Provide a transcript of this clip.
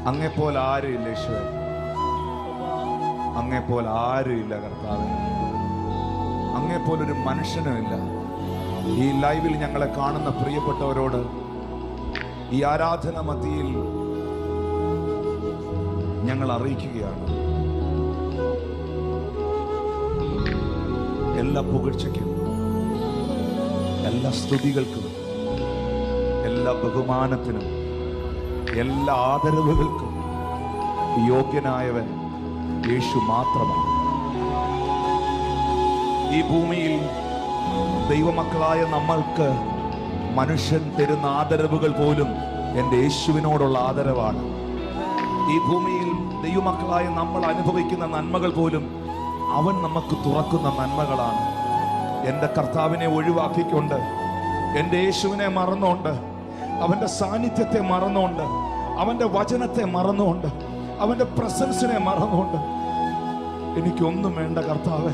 അങ്ങെപ്പോലെ ആരുമില്ല യേശുവേ, അങ്ങെപ്പോലെ ആരുമില്ല കർത്താവേ, അങ്ങെപ്പോലൊരു മനുഷ്യനുമില്ല. ഈ ലൈവിൽ ഞങ്ങളെ കാണുന്ന പ്രിയപ്പെട്ടവരോട് ഈ ആരാധന മധ്യയിൽ ഞങ്ങൾ അറിയിക്കുകയാണ്, എല്ലാ പുകഴ്ചയ്ക്കും, എല്ലാ സ്തുതികൾക്കും, എല്ലാ ബഹുമാനത്തിനും, എല്ലാ ആദരവുകൾക്കും യോഗ്യനായവൻ യേശു മാത്രമാണ്. ഈ ഭൂമിയിൽ ദൈവമക്കളായ നമ്മൾക്ക് മനുഷ്യൻ തരുന്ന ആദരവുകൾ പോലും എൻ്റെ യേശുവിനോടുള്ള ആദരവാണ്. ഈ ഭൂമിയിൽ ദൈവമക്കളായ നമ്മൾ അനുഭവിക്കുന്ന നന്മകൾ പോലും അവൻ നമുക്ക് തുറക്കുന്ന നന്മകളാണ്. എൻ്റെ കർത്താവിനെ ഒഴിവാക്കിക്കൊണ്ട്, എൻ്റെ യേശുവിനെ മറന്നുകൊണ്ട്, അവൻ്റെ സാന്നിധ്യത്തെ മറന്നുകൊണ്ട്, അവൻ്റെ വചനത്തെ മറന്നുകൊണ്ട്, അവൻ്റെ പ്രസൻസിനെ മറന്നുകൊണ്ട് എനിക്കൊന്നും വേണ്ട കർത്താവേ.